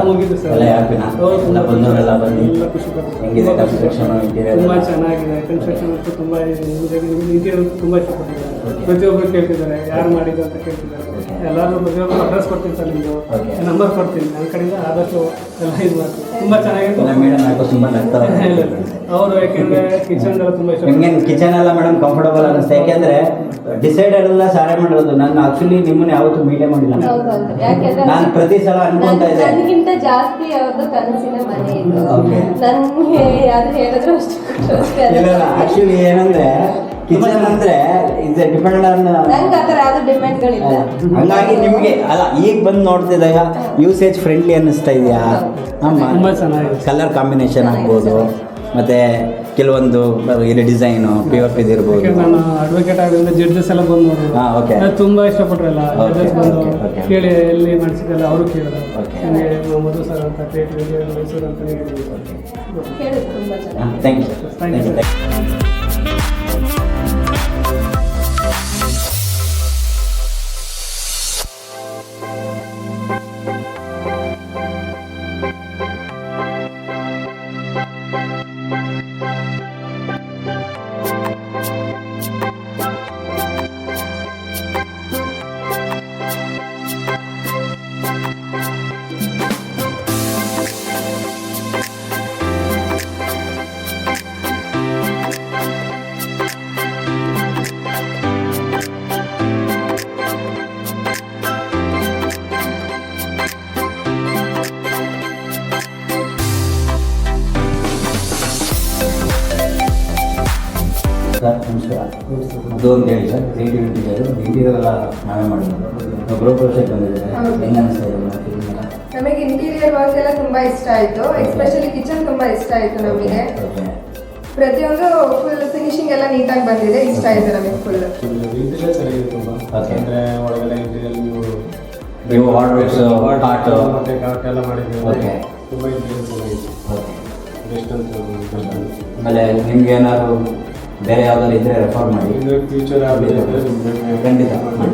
ಮುಗಿದು ಸರ್. ಎಲ್ಲ ಹ್ಯಾಪಿನಾ? ಎಲ್ಲ ಬಂದವರೆಲ್ಲ ಬನ್ನಿ. ಎಲ್ಲ ಖುಷಿ ಪಡ್ತಾರೆ. ಹೆಂಗಿದೆ ಕನ್ಸ್ಟ್ರಕ್ಷನ್ ಇಂಟೀರಿಯರ್? ತುಂಬ ಚೆನ್ನಾಗಿದೆ. ಕನ್ಸ್ಟ್ರಕ್ಷನ್ ಅಂತೂ ತುಂಬ ಇಂಟೀರಿಯರ್ ತುಂಬ ಇಷ್ಟಪಟ್ಟಿದ್ದಾರೆ. ಪ್ರತಿಯೊಬ್ಬರು ಕೇಳ್ತಿದ್ದಾರೆ ಯಾರು ಮಾಡಿದ್ದು ಅಂತ ಕೇಳ್ತಿದ್ದಾರೆ. ಎಲ್ಲರೂ ಪ್ರತಿಯೊಬ್ಬರು ಅಡ್ರೆಸ್ ಕೊಡ್ತೀನಿ ಸರ್, ನಿಮ್ಮದು ನಂಬರ್ ಕೊಡ್ತೀನಿ. ನನ್ನ ಕಡೆಯಿಂದ ಆದಷ್ಟು ಎಲ್ಲ ಇದು ಮಾಡ್ತೀನಿ. ತುಂಬ ಚೆನ್ನಾಗಿದೆ ಮೇಡಮ್. ಯಾಕೋ ತುಂಬ ನಗ್ತಾರೆ ಅವರು, ಯಾಕೆಂದರೆ ಕಿಚನ್ ಎಲ್ಲ ತುಂಬ ಇಷ್ಟ. ನಿಮ್ಗೆ ಕಿಚನ್ ಎಲ್ಲ ಮೇಡಮ್ ಕಂಫರ್ಟಬಲ್ ಅನ್ನಿಸ್ತಾ? ಯಾಕೆಂದರೆ ಡಿಸೈಡೆಡ್ ಎಲ್ಲ ಸಾರೇ ಮಾಡಿರೋದು. ನಾನು ಆಕ್ಚುಲಿ ನಿಮ್ಮನ್ನ ಯಾವತ್ತೂ ಮೀಟೇ ಮಾಡಿಲ್ಲ. ನಾನು ಪ್ರತಿ ಸಲ ಅನ್ಕೊಂತಾ ಇದ್ದೆ ನನಗಿಂತ ಜಾಸ್ತಿ ಯಾವ್ದು ಕನಸಿನ ಮನೆ ಇದು. ಓಕೆ. ನನಗೆ ಯಾರು ಹೇಳಿದ್ರು ಅಷ್ಟು ಇಲ್ಲ ಆಕ್ಚುಲಿ ಏನಂದ್ರೆ ಕಿಚನ್ ಅಂದ್ರೆ ಇಸ್ ಡಿಪೆಂಡ್ ಆನ್ ನಂಗೆ ಆ ಥರ ಯಾವ್ದು ಡಿಮ್ಯಾಂಡ್ಗಳಿಲ್ಲ. ಹಂಗಾಗಿ ನಿಮಗೆ ಅಲ್ಲ ಈಗ ಬಂದು ನೋಡ್ತಿದ್ದಾಗ ಯೂಸೇಜ್ ಫ್ರೆಂಡ್ಲಿ ಅನ್ನಿಸ್ತಾ ಇದೆಯಾ? ತುಂಬ ಚೆನ್ನಾಗಿದೆ. ಕಲರ್ ಕಾಂಬಿನೇಷನ್ ಆಗ್ಬೋದು, ಮತ್ತೆ ಕೆಲವೊಂದು ಇದು ಡಿಸೈನು POP ಇರ್ಬೋದು. ನಾನು ಅಡ್ವೊಕೇಟ್ ಆಗೋದ್ರಿಂದ ಜಡ್ಜಸ್ ಎಲ್ಲ ಬಂದು ನೋಡೋದು. ಓಕೆ. ತುಂಬ ಇಷ್ಟಪಟ್ರಲ್ಲ ಜಡ್ಜಸ್ ಬಂದು ಕೇಳಿ ಎಲ್ಲಿ ಮಾಡಿಸಿದಲ್ಲ ಅವರು ಕೇಳಿದ್ರು. ಓಕೆ. ನನಗೆ ಮಧು ಸರ್ ಅಂತ ಕ್ರಿಯೇಟಿವ್ ಮೈಸೂರು ಅಂತ ಹೇಳಿದ್ರು. ಕೇಳಿದ್ರು ತುಂಬ ಚೆನ್ನಾಗಿ. Thank you sir. Thank you. ನಮಸ್ಕಾರ. ಅದು ಅಂತ ಹೇಳಿ ಸರ್, ಇಂಟೀರಿಯರ್ ಎಲ್ಲ ನಾವೇ ಮಾಡಿರೋದು. ಗೃಹ ಪ್ರವೇಶಕ್ಕೆ ಬಂದಿದ್ದಾರೆ. ಹೆಂಗೆ ಅನಿಸ್ತಾ ಇದೆ? ನಮಗೆ ಇಂಟೀರಿಯರ್ ವರ್ಕ್ ಎಲ್ಲ ತುಂಬಾ ಇಷ್ಟ ಆಯ್ತು. ಎಸ್ಪೆಷಲಿ ಕಿಚನ್ ತುಂಬಾ ಇಷ್ಟ ಆಯ್ತು ನಮಗೆ. ಪ್ರತಿಯೊಂದು ಫುಲ್ ಫಿನಿಶಿಂಗ್ ಎಲ್ಲ ನೀಟಾಗಿ ಬಂದಿದೆ. ಇಷ್ಟ ಆಯ್ತು ನಮಗೆ ಫುಲ್. ಇಂಟೀರಿಯರ್ ಚೆನ್ನಾಗಿದೆ ತುಂಬ. ಅಂದರೆ ಒಳಗಡೆ ಇಂಟೀರಿಯರ್ ನೀವು ವಾರ್ಡ್ರೋಬ್ಸ್, ಕಾಟ್ ಮತ್ತೆ ಕಾಟ್ ಎಲ್ಲ ಮಾಡಿದ್ದೀವಿ. ಓಕೆ. ತುಂಬ ಇಂಟೀರಿಯರ್ ಚೆನ್ನಾಗಿದೆ. ಓಕೆ. ಬೆಸ್ಟ್ ಅಂತ. ಆಮೇಲೆ ನಿಮ್ಗೆ ಏನಾದ್ರು ಬೇರೆ ಯಾವ್ದಾದ್ರು ಇದ್ರೆ ರೆಫರ್ ಮಾಡಿ. ಫ್ಯೂಚರ್ ಖಂಡಿತ ಮಾಡಿ.